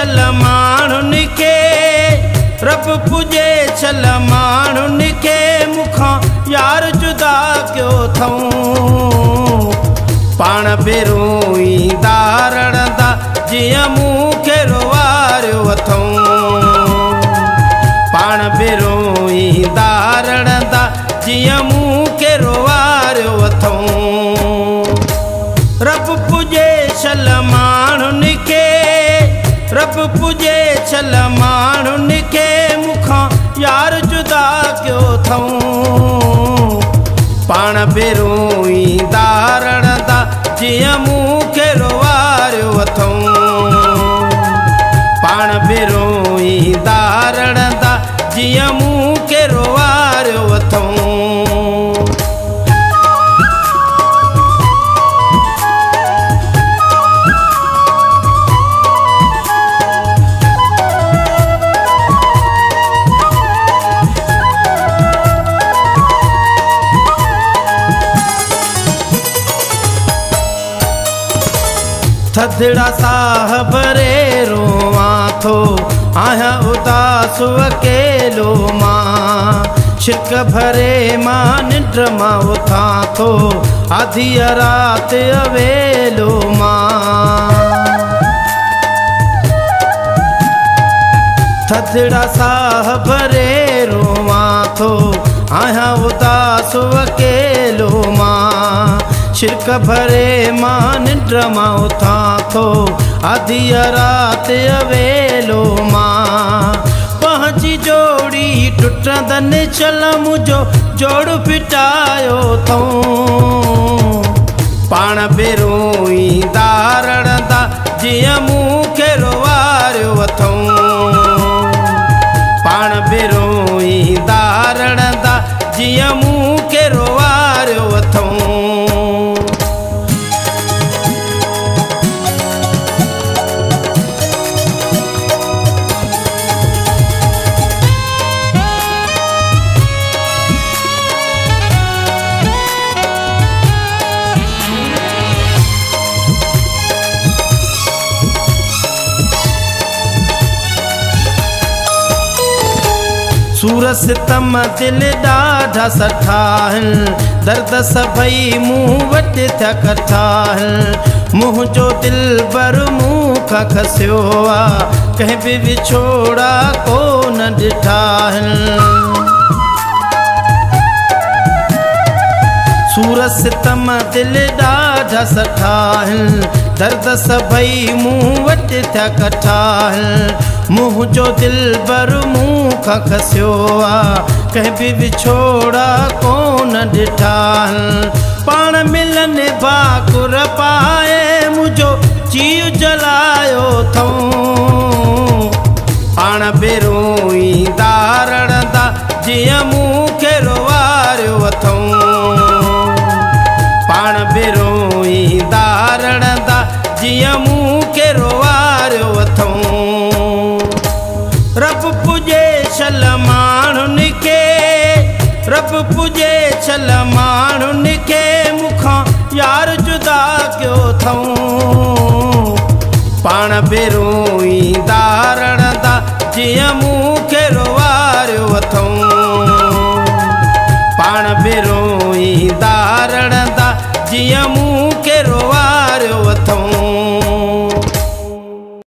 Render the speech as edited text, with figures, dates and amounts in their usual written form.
छल माण्हुनि खे रब पूजे छल माण्हुनि खे मूंखां यार जुदा कयो अथऊं पाण बेरूं ईंदा रड़ंदा जीअं मूंखे रोवारियो अथऊं पाण बेरूं ईंदा रड़ंदा जीअं मूंखे रोवारियो अथऊं रब पूजे छल माण्हुनि खे रब पूजे छल माण्हुनि खे मूंखां यार जुदा कयो अथऊं पाण बेरूं ईंदा रड़ंदा जीअं मूंखे रोवारियो अथऊं पाण बेरूं ईंदा रड़ंदा जीअं मूंखे रोवारियो अथऊं थधड़ा साह भरे रोवां थो आहियां उदास अकेलो मां छिक भरे मां निंड मां उथां थो आधी राति अवेलो मां थधड़ा साह भरे रोवां थो आहियां उदास अकेलो मां छिक भरे मां निंड मां उथां थो आधी राति अवेलो मां पंहिंजी जोड़ी टुटंदनि चल मुंहिंजो जोड़ फिटायो अथऊं पाण बेरूं ईंदा रड़ंदा जीअं मूंखे रोवारियो अथऊं पाण बेरूं ईंदा रड़ंदा जीअं मूंखे रोवारियो अथऊं सूर सितम दिल ॾाढा सठा आहिनि दर्द सभई मूं वटि थिया कठा आहिनि मुंहिंजो दिलबर मूं खां खसियो आहे कंहिं बि विछोड़ा कोन ॾिठा आहिनि सूर सितम दिल ॾाढा सठा आहिनि दर्द सभई मूं वटि थिया कठा आहिनि मुंहिंजो दिलबर मूं खां खसियो आहे कंहिं बि विछोड़ा कोन ॾिठा आहिनि पाण मिलनि भाकुर पाए मुंहिंजो जीउ जलायो अथऊं पाण बेरूं ईंदा रड़ंदा जीअं मूंखे रोवारियो अथऊं पाण बेरूं ईंदा रड़ंदा जीअं मूंखे रोवारियो अथऊं रब पूजे छल माण्हुनि खे रब पूजे छल माण्हुनि खे मूंखां यार जुदा कयो अथऊं पाण बेरूं ईंदा रड़ंदा जीअं मूंखे रोवारियो अथऊं पाण बेरूं ईंदा रड़ंदा जीअं